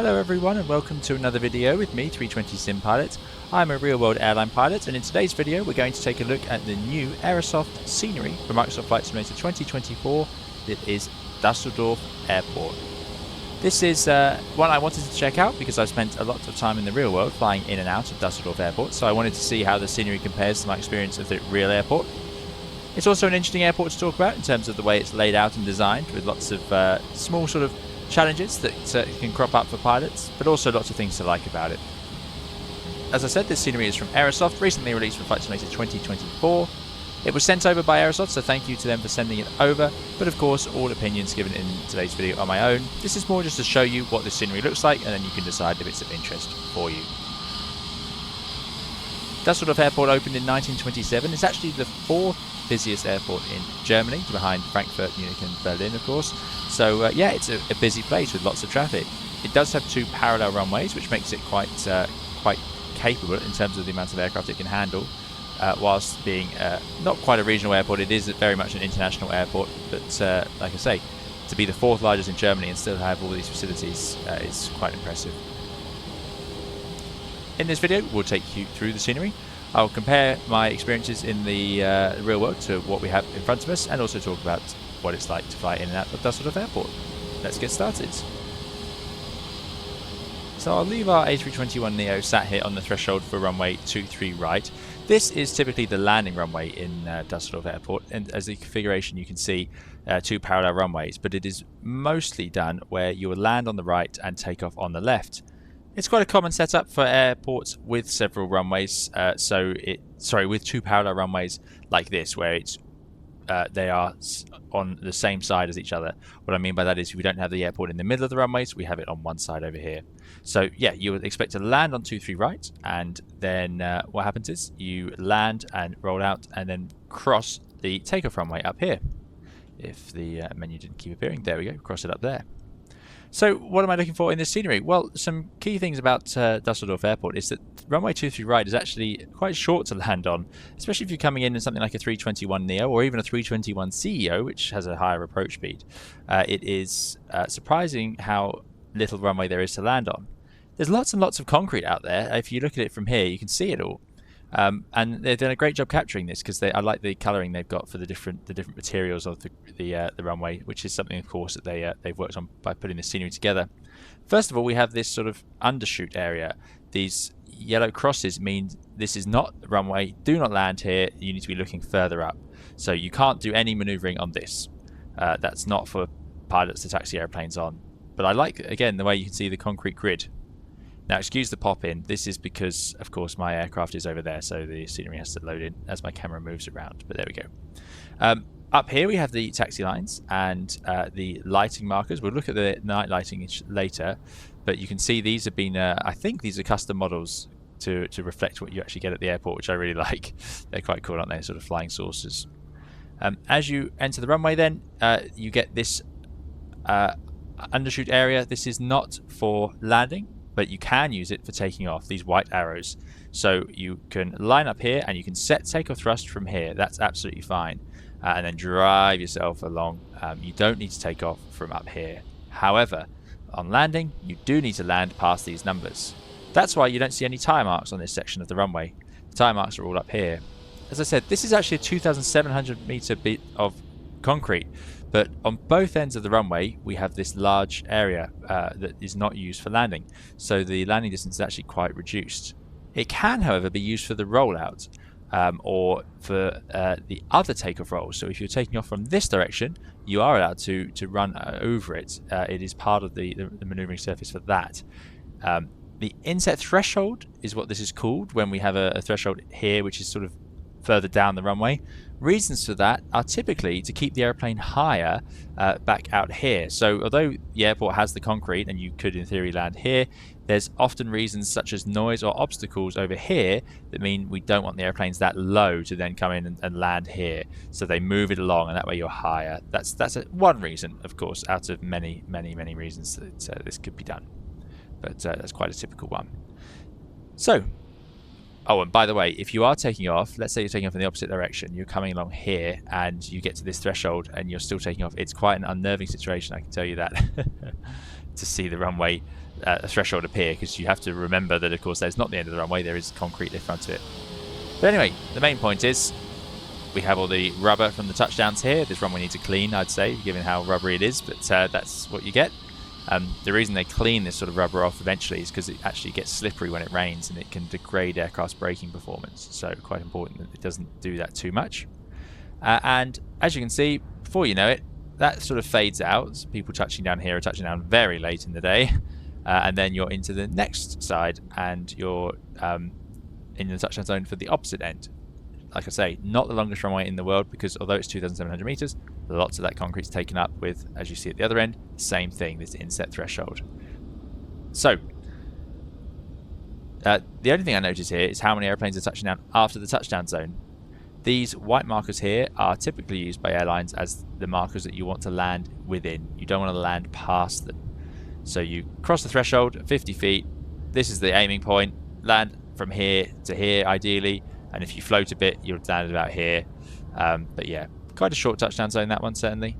Hello everyone and welcome to another video with me, 320 Sim Pilot. I'm a real-world airline pilot, and in today's video we're going to take a look at the new Aerosoft Scenery for Microsoft Flight Simulator 2024 that is Dusseldorf Airport. This is one I wanted to check out because I've spent a lot of time in the real world flying in and out of Dusseldorf Airport, so I wanted to see how the scenery compares to my experience of the real airport. It's also an interesting airport to talk about in terms of the way it's laid out and designed, with lots of small sort of challenges that can crop up for pilots, but also lots of things to like about it. As I said, this scenery is from Aerosoft, recently released for Flight Simulator 2024. It was sent over by Aerosoft, so thank you to them for sending it over, but of course all opinions given in today's video are my own. This is more just to show you what this scenery looks like, and then you can decide if it's of interest for you. Dusseldorf Airport opened in 1927. It's actually the fourth busiest airport in Germany, behind Frankfurt, Munich and Berlin, of course. So yeah, it's a busy place with lots of traffic. It does have two parallel runways, which makes it quite capable in terms of the amount of aircraft it can handle. Whilst being not quite a regional airport, it is very much an international airport. But like I say, to be the fourth largest in Germany and still have all these facilities is quite impressive. In this video, we'll take you through the scenery. I'll compare my experiences in the real world to what we have in front of us, and also talk about what it's like to fly in and out of Dusseldorf Airport. Let's get started. So I'll leave our A321neo sat here on the threshold for runway 23 right. This is typically the landing runway in Dusseldorf Airport, and as the configuration you can see two parallel runways, but it is mostly done where you will land on the right and take off on the left. It's quite a common setup for airports with several runways, with two parallel runways like this, where they are on the same side as each other. What I mean by that is we don't have the airport in the middle of the runways, we have it on one side over here. So yeah, you would expect to land on 23 right, and then what happens is you land and roll out and then cross the takeoff runway up here. If the menu didn't keep appearing, there we go, cross it up there. So what am I looking for in this scenery? Well, some key things about Dusseldorf Airport is that runway 23 right is actually quite short to land on, especially if you're coming in something like a 321neo or even a 321ceo, which has a higher approach speed. It is surprising how little runway there is to land on. There's lots and lots of concrete out there. If you look at it from here, you can see it all. And they've done a great job capturing this, because I like the colouring they've got for the different materials of the runway, which is something, of course, that they've worked on by putting the scenery together. First of all, we have this sort of undershoot area. These yellow crosses mean this is not the runway. Do not land here. You need to be looking further up. So you can't do any manoeuvring on this. That's not for pilots to taxi airplanes on. But I like, again, the way you can see the concrete grid. Now, excuse the pop in. This is because, of course, my aircraft is over there, so the scenery has to load in as my camera moves around. But there we go. Up here we have the taxi lines and the lighting markers. We'll look at the night lighting later, but you can see these have been, I think these are custom models to reflect what you actually get at the airport, which I really like. They're quite cool, aren't they? Sort of flying saucers. As you enter the runway then, you get this undershoot area. This is not for landing, but you can use it for taking off, these white arrows. So you can line up here and you can set takeoff thrust from here. That's absolutely fine. And then drive yourself along. You don't need to take off from up here. However, on landing, you do need to land past these numbers. That's why you don't see any tire marks on this section of the runway. The tire marks are all up here. As I said, this is actually a 2,700 meter bit of concrete. But on both ends of the runway, we have this large area that is not used for landing. So the landing distance is actually quite reduced. It can, however, be used for the rollout or for the other takeoff rolls. So if you're taking off from this direction, you are allowed to run over it. It is part of the maneuvering surface for that. The inset threshold is what this is called when we have a threshold here, which is sort of further down the runway. Reasons for that are typically to keep the airplane higher back out here. So although the airport has the concrete and you could in theory land here, there's often reasons such as noise or obstacles over here that mean we don't want the airplanes that low to then come in and land here. So they move it along, and that way you're higher. That's one reason, of course, out of many reasons that this could be done. But that's quite a typical one. So, oh, and by the way, if you are taking off, let's say you're taking off in the opposite direction, you're coming along here and you get to this threshold and you're still taking off, it's quite an unnerving situation, I can tell you that. To see the runway a threshold appear, because you have to remember that, of course, there's not the end of the runway, there is concrete in front of it. But anyway, the main point is we have all the rubber from the touchdowns here. This runway needs to clean, I'd say, given how rubbery it is, but that's what you get. The reason they clean this sort of rubber off eventually is because it actually gets slippery when it rains, and it can degrade aircraft's braking performance. So quite important that it doesn't do that too much. And as you can see, before you know it, that sort of fades out. So people touching down here are touching down very late in the day. And then you're into the next side, and you're in the touchdown zone for the opposite end. Like I say, not the longest runway in the world, because although it's 2,700 meters, lots of that concrete's taken up with, as you see at the other end, same thing, this inset threshold. So, the only thing I notice here is how many airplanes are touching down after the touchdown zone. These white markers here are typically used by airlines as the markers that you want to land within. You don't want to land past them. So you cross the threshold at 50 feet. This is the aiming point. Land from here to here, ideally. And if you float a bit, you'll land about here. But yeah, quite a short touchdown zone, that one, certainly.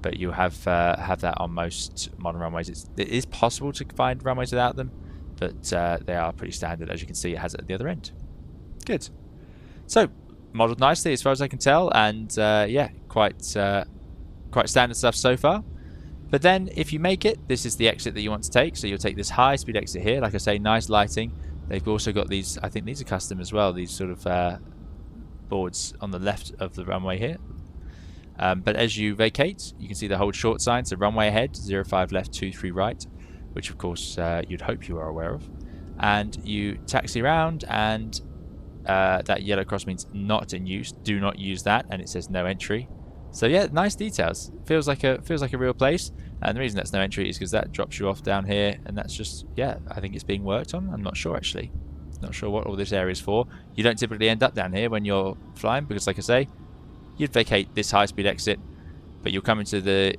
But you have that on most modern runways. It is possible to find runways without them, but they are pretty standard. As you can see, it has it at the other end. Good. So, modelled nicely as far as I can tell, and yeah, quite standard stuff so far. But then if you make it, this is the exit that you want to take. So you'll take this high speed exit here. Like I say, nice lighting. They've also got these, I think these are custom as well, these sort of boards on the left of the runway here. But as you vacate, you can see the hold short sign. So runway ahead, 05 left, 23 right, which of course you'd hope you are aware of. And you taxi around, and that yellow cross means not in use. Do not use that, and it says no entry. So yeah, nice details. Feels like a real place. And the reason that's no entry is because that drops you off down here, and that's just, yeah, I think it's being worked on. I'm not sure actually. Not sure what all this area is for. You don't typically end up down here when you're flying, because like I say, you'd vacate this high speed exit, but you'll come into the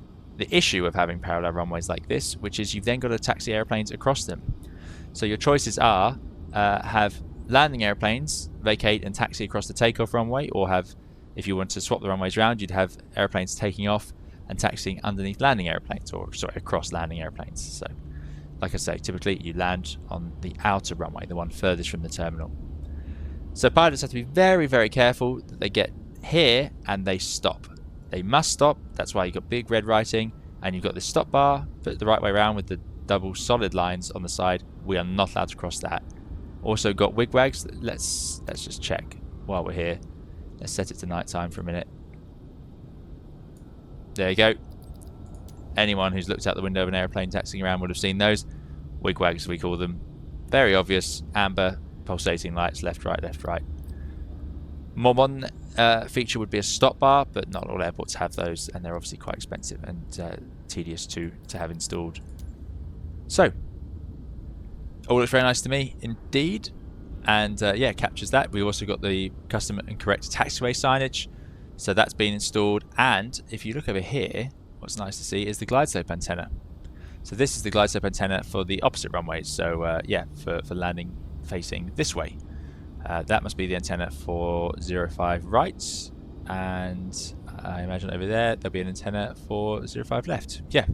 issue of having parallel runways like this, which is you've then got to taxi airplanes across them. So your choices are have landing airplanes vacate and taxi across the takeoff runway, or have, if you want to swap the runways around, you'd have airplanes taking off and taxiing underneath landing airplanes, or sorry, across landing airplanes. So, like I say, typically you land on the outer runway, the one furthest from the terminal. So pilots have to be very, very careful that they get here and they stop. They must stop. That's why you've got big red writing, and you've got this stop bar, put the right way around with the double solid lines on the side. We are not allowed to cross that. Also got wigwags. Let's just check while we're here. Let's set it to night time for a minute. There you go. Anyone who's looked out the window of an airplane taxiing around would have seen those. Wigwags, we call them. Very obvious. Amber, pulsating lights, left, right, left, right. More modern feature would be a stop bar, but not all airports have those, and they're obviously quite expensive and tedious to have installed. So, all looks very nice to me indeed, and yeah, captures that. We also got the custom and correct taxiway signage, so that's been installed. And if you look over here, what's nice to see is the glide slope antenna. So this is the glide slope antenna for the opposite runways. So yeah, for landing facing this way. That must be the antenna for 05 right, and I imagine over there there'll be an antenna for 05 left. Yeah,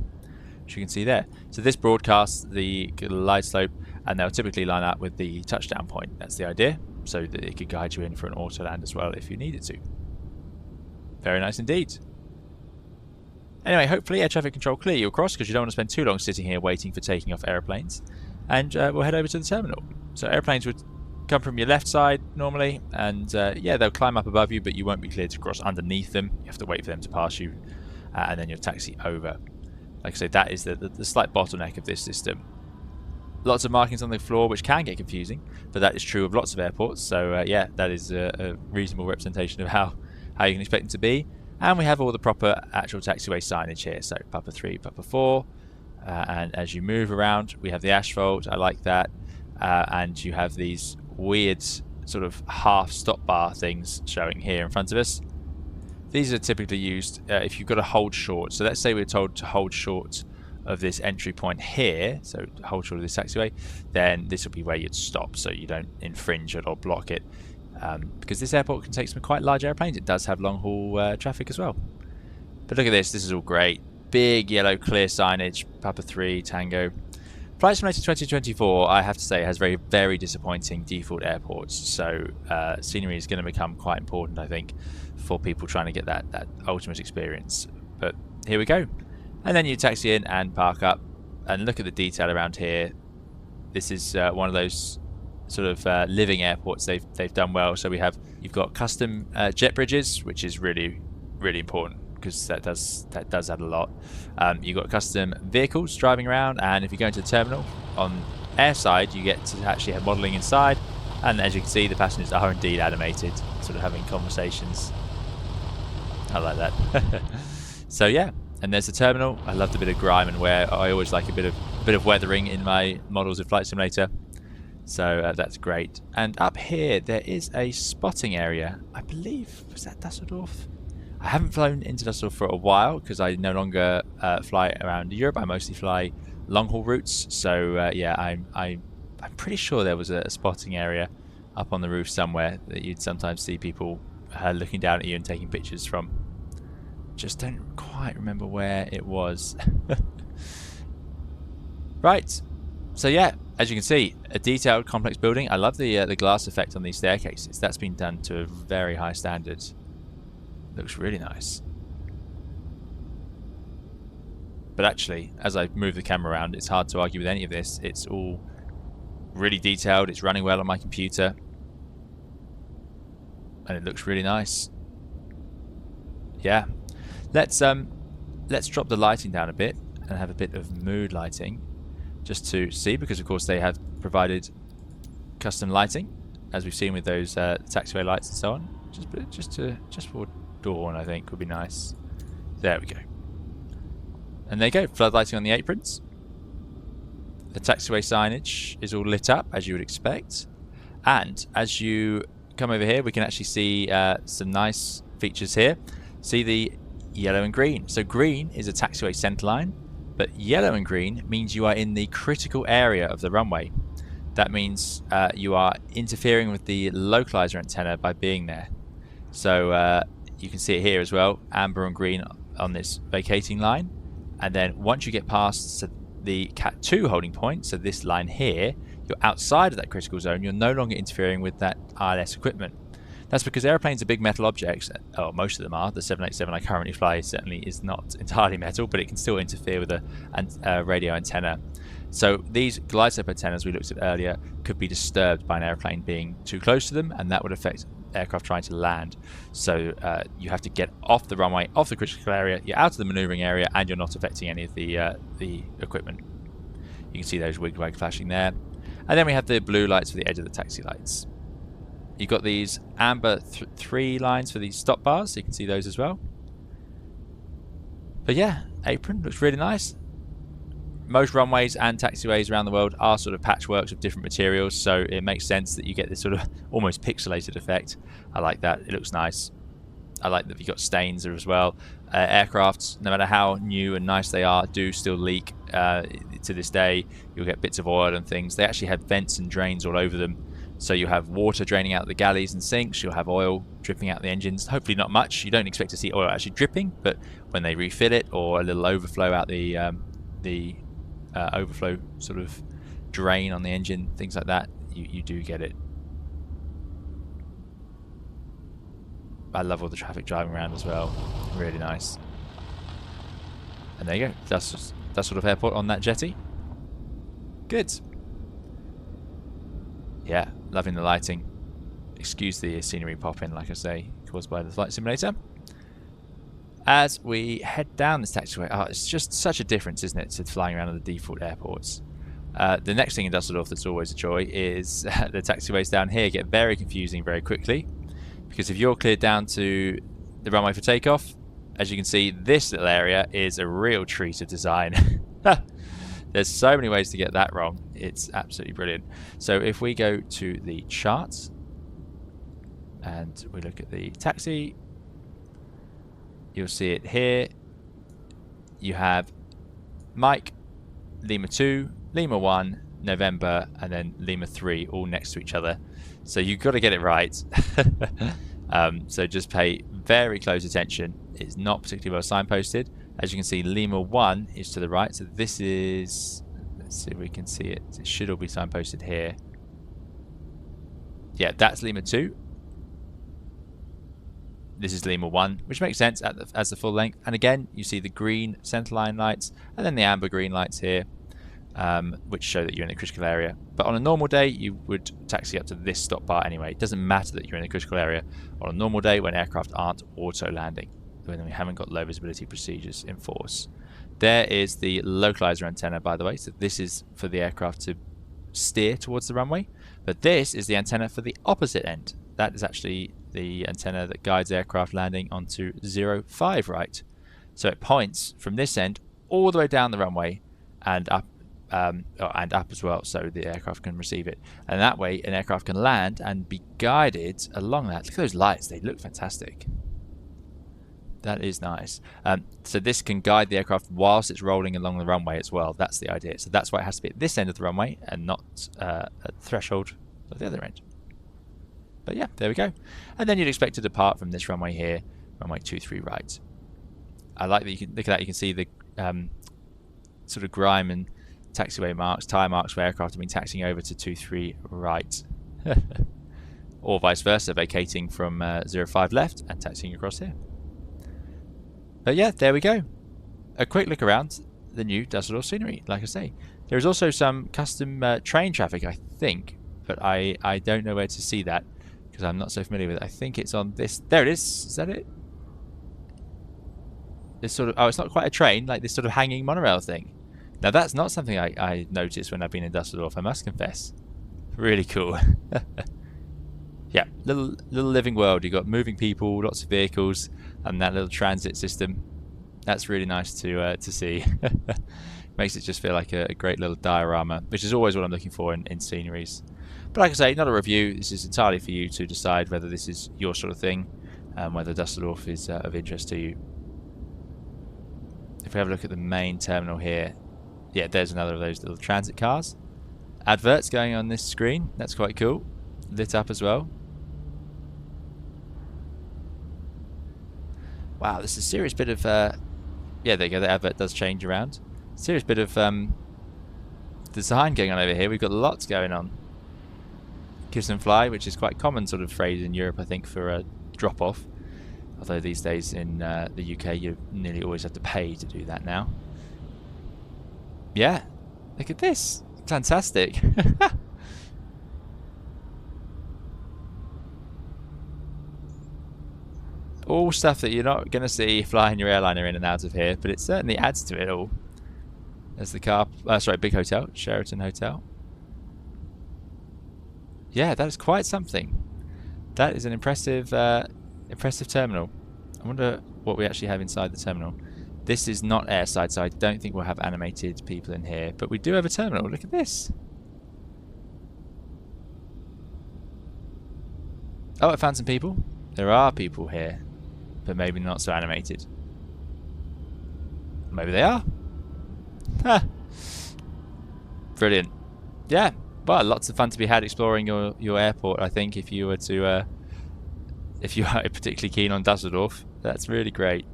as you can see there. So this broadcasts the glide slope, and they'll typically line up with the touchdown point. That's the idea, so that it could guide you in for an auto land as well if you needed to. Very nice indeed. Anyway, hopefully air traffic control clear you across, because you don't want to spend too long sitting here waiting for taking off airplanes. And we'll head over to the terminal. So airplanes would come from your left side normally, and yeah, they'll climb up above you, but you won't be cleared to cross underneath them. You have to wait for them to pass you, and then you'll taxi over. Like I say, that is the slight bottleneck of this system. Lots of markings on the floor, which can get confusing, but that is true of lots of airports. So yeah, that is a reasonable representation of how you can expect them to be. And we have all the proper actual taxiway signage here. So Papa 3, Papa 4, and as you move around, we have the asphalt. I like that. And you have these weird sort of half stop bar things showing here in front of us. These are typically used if you've got to hold short. So let's say we're told to hold short of this entry point here, so hold short of this taxiway, then this will be where you'd stop, so you don't infringe it or block it. Because this airport can take some quite large airplanes. It does have long haul traffic as well. But look at this is all great. Big yellow clear signage, Papa 3, Tango. Flight Simulator 2024, I have to say, has very disappointing default airports. So scenery is going to become quite important, I think, for people trying to get that ultimate experience. But here we go. And then you taxi in and park up and look at the detail around here. This is one of those sort of living airports they've done well. So you've got custom jet bridges, which is really important, because that does add a lot. You've got custom vehicles driving around, and if you go into the terminal on air side, you get to actually have modelling inside, and as you can see, the passengers are indeed animated, sort of having conversations. I like that. So yeah, and there's the terminal. I loved a bit of grime and wear. I always like a bit of weathering in my models of Flight Simulator, so that's great. And up here there is a spotting area. I believe, was that Dusseldorf? I haven't flown into Dusseldorf for a while because I no longer fly around Europe. I mostly fly long haul routes. So yeah, I'm pretty sure there was a spotting area up on the roof somewhere that you'd sometimes see people looking down at you and taking pictures from. Just don't quite remember where it was. Right. So yeah, as you can see, a detailed, complex building. I love the glass effect on these staircases. That's been done to a very high standard. Looks really nice. But actually, as I move the camera around, it's hard to argue with any of this. It's all really detailed. It's running well on my computer, and it looks really nice. Yeah, let's drop the lighting down a bit and have a bit of mood lighting, just to see, because of course they have provided custom lighting, as we've seen with those taxiway lights and so on. Just for dawn, I think would be nice. There we go. And there you go, flood lighting on the aprons. The taxiway signage is all lit up as you would expect. And as you come over here, we can actually see some nice features here. See the yellow and green. So green is a taxiway centerline, but yellow and green means you are in the critical area of the runway. That means you are interfering with the localizer antenna by being there. So you can see it here as well, amber and green on this vacating line. And then once you get past the Cat 2 holding point, so this line here, you're outside of that critical zone. You're no longer interfering with that ILS equipment. That's because airplanes are big metal objects. Oh, most of them are. The 787 I currently fly certainly is not entirely metal, but it can still interfere with a radio antenna. So these glide slope antennas we looked at earlier could be disturbed by an airplane being too close to them, and that would affect aircraft trying to land. So you have to get off the runway, off the critical area, you're out of the maneuvering area, and you're not affecting any of the equipment. You can see those wig-wag flashing there. And then we have the blue lights for the edge of the taxi lights. You've got these amber 3 lines for these stop bars, so you can see those as well. But yeah, apron looks really nice. Most runways and taxiways around the world are sort of patchworks of different materials, so it makes sense that you get this sort of almost pixelated effect. I like that. It looks nice. I like that you've got stains there as well. Aircrafts, no matter how new and nice they are, do still leak to this day. You'll get bits of oil and things. They actually have vents and drains all over them. So you have water draining out the galleys and sinks. You'll have oil dripping out the engines. Hopefully not much. You don't expect to see oil actually dripping, but when they refill it, or a little overflow out the overflow sort of drain on the engine, things like that, you do get it. I love all the traffic driving around as well. Really nice. And there you go. That's sort of airport on that jetty. Good. Yeah, loving the lighting. Excuse the scenery pop in, like I say, caused by the flight simulator. As we head down this taxiway, it's just such a difference, isn't it, to flying around at the default airports. The next thing in Dusseldorf that's always a joy is the taxiways down here get very confusing very quickly, because if you're cleared down to the runway for takeoff, as you can see, this little area is a real treat of design. There's so many ways to get that wrong. It's absolutely brilliant. So if we go to the charts and we look at the taxi, you'll see it here. You have Mike, Lima 2, Lima 1, November, and then Lima 3 all next to each other. So you've got to get it right. So just pay very close attention. It's not particularly well signposted. As you can see, Lima 1 is to the right. So this is, let's see if we can see it. It should all be signposted here. Yeah, that's Lima 2. This is Lima 1, which makes sense as the full length. And again, you see the green centerline lights and then the amber green lights here, which show that you're in the critical area. But on a normal day, you would taxi up to this stop bar anyway. It doesn't matter that you're in the critical area on a normal day when aircraft aren't auto-landing, when we haven't got low visibility procedures in force. There is the localizer antenna, by the way. So this is for the aircraft to steer towards the runway. But this is the antenna for the opposite end. That is actually the antenna that guides aircraft landing onto 05 right. So it points from this end all the way down the runway and up as well, so the aircraft can receive it. And that way an aircraft can land and be guided along that. Look at those lights, they look fantastic. That is nice. So this can guide the aircraft whilst it's rolling along the runway as well. That's the idea. So that's why it has to be at this end of the runway and not at the threshold at the other end. But yeah, there we go. And then you'd expect to depart from this runway here, runway 23 right. I like that you can look at that. You can see the sort of grime and taxiway marks, tyre marks where aircraft have been taxiing over to 23 right, or vice versa, vacating from 05 left and taxiing across here. But yeah, there we go. A quick look around the new Dusseldorf scenery. Like I say, there is also some custom train traffic, I think, but I don't know where to see that because I'm not so familiar with it. I think it's on this. There it is. Is that it? This sort of, oh, it's not quite a train, like this sort of hanging monorail thing. Now that's not something I noticed when I've been in Dusseldorf, I must confess. Really cool. Yeah, little living world. You've got moving people, lots of vehicles, and that little transit system. That's really nice to see. Makes it just feel like a great little diorama, which is always what I'm looking for in sceneries. But like I say, not a review. This is entirely for you to decide whether this is your sort of thing, whether Dusseldorf is of interest to you. If we have a look at the main terminal here, yeah, there's another of those little transit cars. Adverts going on this screen. That's quite cool. Lit up as well. Wow, there's a serious bit of yeah, there you go, the advert does change around. Serious bit of design going on over here. We've got lots going on. Kiss and fly, which is quite common sort of phrase in Europe, I think, for a drop-off. Although these days in the UK you nearly always have to pay to do that now. Yeah, look at this. Fantastic. All stuff that you're not going to see flying your airliner in and out of here, but it certainly adds to it all. There's the car, sorry, big hotel, Sheraton Hotel. Yeah, that is quite something. That is an impressive, impressive terminal. I wonder what we actually have inside the terminal. This is not airside, so I don't think we'll have animated people in here, but we do have a terminal. Look at this. Oh, I found some people. There are people here, but maybe not so animated. Maybe they are. Ha! Brilliant. Yeah, well, lots of fun to be had exploring your airport, I think, if you were to, if you are particularly keen on Dusseldorf. That's really great.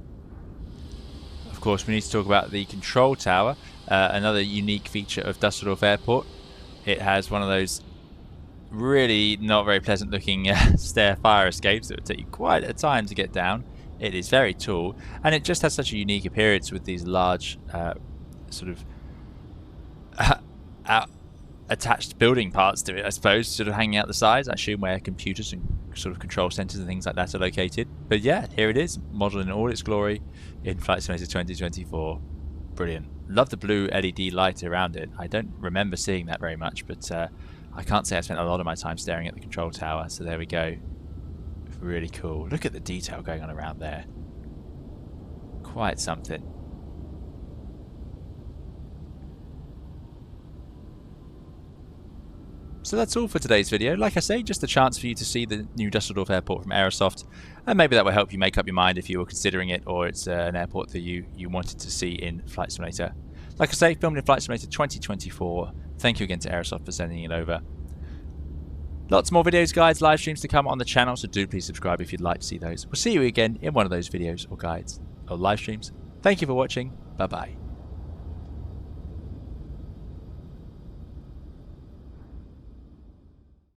Of course, we need to talk about the control tower, another unique feature of Dusseldorf Airport. It has one of those really not very pleasant looking stair fire escapes that would take you quite a time to get down. It is very tall, and it just has such a unique appearance with these large sort of attached building parts to it, I suppose, sort of hanging out the sides. I assume where computers and sort of control centers and things like that are located. But yeah, here it is, modeled in all its glory in Flight Simulator 2024. Brilliant. Love the blue LED light around it. I don't remember seeing that very much, but I can't say I spent a lot of my time staring at the control tower, so there we go. Really cool. Look at the detail going on around there. Quite something. So that's all for today's video. Like I say, just a chance for you to see the new Dusseldorf airport from Aerosoft, and maybe that will help you make up your mind if you were considering it, or it's an airport that you wanted to see in Flight Simulator. Like I say, filmed in Flight Simulator 2024. Thank you again to Aerosoft for sending it over. Lots more videos, guides, live streams to come on the channel, so do please subscribe if you'd like to see those. We'll see you again in one of those videos or guides or live streams. Thank you for watching. Bye bye.